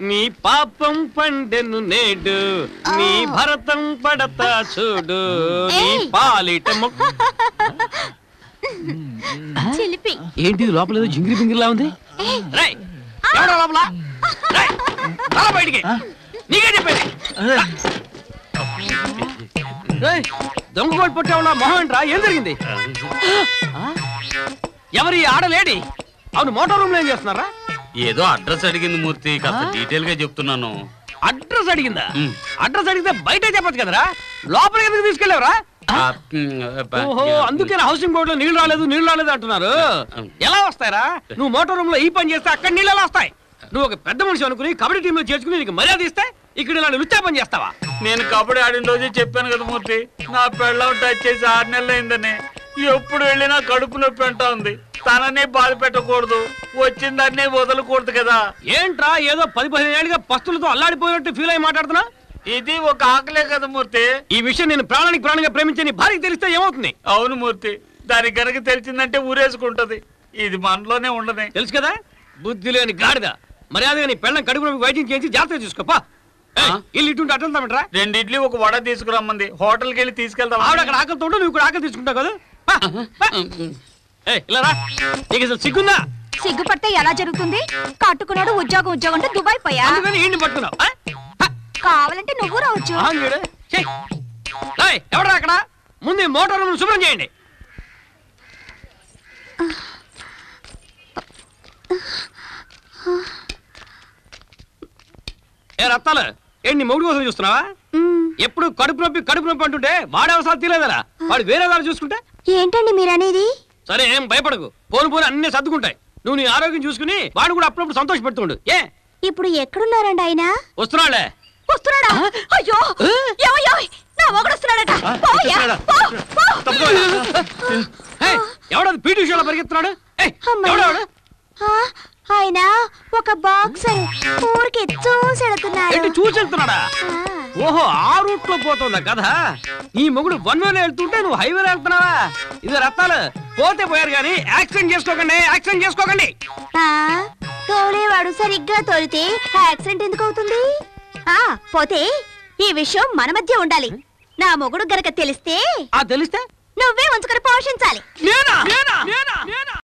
నీ పాపం పండెను నేడు నీ భరతం పడతా చూడు నీ పాలిట చిలిపి ఏంటి లోపల ఏదో జింగిరి పింగిరిలా ఉంది లోపల బయటికి నీకే చెప్పేది దొంగ కోటి పుట్టేవాళ్ళ మొహం ఏంట్రా ఏం జరిగింది ఎవరి ఆడలేడి అవును మోటార్ రూమ్ లో ఏం చేస్తున్నారా ఏదో అడ్రస్ అడిగింది మూర్తి కాస్త డీటెయిల్ గా చెప్తున్నాను అడ్రస్ అడిగిందా అడ్రస్ అడిగితే బయట చెప్పచ్చు కదరా లోపలికి ఎందుకు తీసుకెళ్ళావరా ఓహో అందుకే హౌసింగ్ బోర్డు లో నీళ్లు రాలేదు అంటున్నారు ఎలా వస్తాయరా నువ్వు మోటార్ రూమ్ లో ఈ పని చేస్తే అక్కడ నీళ్ళు ఎలా వస్తాయి నువ్వు ఒక పెద్ద మనిషి అనుకుని కబడ్డీ టీమ్ లో చేర్చుకుని నీకు మర్యాద ఇస్తే ఇక్కడ ఇలా లుచ్చా పని చేస్తావా నేను కబడ్డీ ఆడిన రోజే చెప్పాను కదా మూర్తి నా పెళ్ళం టచ్ చేసి 6 నెలలు అయిందని ఎప్పుడు వెళ్ళినా కడుపు నొప్పి అంటా ఉంది తననే బాధ పెట్టకూడదు వచ్చిందన్నీ వదలకూడదు కదా ఏంట్రా ఏదో 10-15 ఏళ్ళుగా పస్తులతో అల్లాడిపోయినట్టు ఫీల్ అయ్యి మాట్లాడుతున్నా ఇది ఒక ఆకలే కదా మూర్తి ఈ విషయం నేను ప్రాణంగా ప్రేమించే నీ భార్యకి తెలిస్తే ఏమవుతుంది అవును మూర్తి దానికి కనుక తెలిసిందంటే ఊరేసుకుంటది ఇది మనలోనే ఉండదు తెలుసు కదా బుద్ధి లేని గాడిద మర్యాదగా నీ పెళ్ళం కడుపు నొప్పి వైద్యం చేయించి జాగ్రత్తగా చూసుకోపా ఇల్లు ఇటుంటే అట్లా 2 ఇడ్లీ ఒక వడ తీసుకురమ్మంది హోటల్కి వెళ్ళి తీసుకెళ్తాం ఆవిడ అక్కడ ఆకలితో ఉంటే నువ్వు ఇక్కడ ఆకలి తీసుకుంటావు కదా ఇలా రా నీకు అసలు సిగ్గుందా సిగ్గుపడితే ఎలా జరుగుతుంది కట్టుకున్నాడు ఉద్యోగం అంటే దుబాయ్ పోయా ఏంటి పట్టుకున్నావు కావాలంటే నువ్వు రావచ్చు ఎవడరా అక్కడ ముందు మోటార్ రూమ్ శుభ్రం చేయండి ఏ రత్తాలు ఏంటి మొగుడు కోసం చూస్తున్నావా ఎప్పుడు కడుపు నొప్పి అంటుంటే వాడే అవసరం తీలేదరా వాడు వేరే దాన్ని చూసుకుంటే ఏంటండి మీరనేది సరే ఏం భయపడకు పోను అన్ని సర్దుకుంటాయి నువ్వు నీ ఆరోగ్యం చూసుకుని వాడు కూడా అప్పుడప్పుడు సంతోష పెడుతుండు ఇప్పుడు ఎక్కడున్నారండి ఆయన వస్తున్నాడా అయ్యో నా మొగుడు వస్తున్నాడట ఎవడది పీటీ షోలో పరిగెత్తున్నాడు ఆయన ఒక బాక్సర్ ఊరికి చూసెళ్తున్నాడా ఓహో ఆ రూట్ లో పోతుందా కదా నీ మొగుడు 1 వేలో వెళ్తుంటే నువ్వు హైవేలో వెళ్తున్నావా ఇది రత్తాలు పోతే పోయారు గానీ యాక్సిడెంట్ చేసుకోకండి తోలేవాడు సరిగ్గా తోలితే యాక్సిడెంట్ ఎందుకు అవుతుంది పోతే ఈ విషయం మన మధ్య ఉండాలి నా మొగుడు గనక తెలిస్తే తెలిస్తే నువ్వే ఉంచుకొని పోషించాలి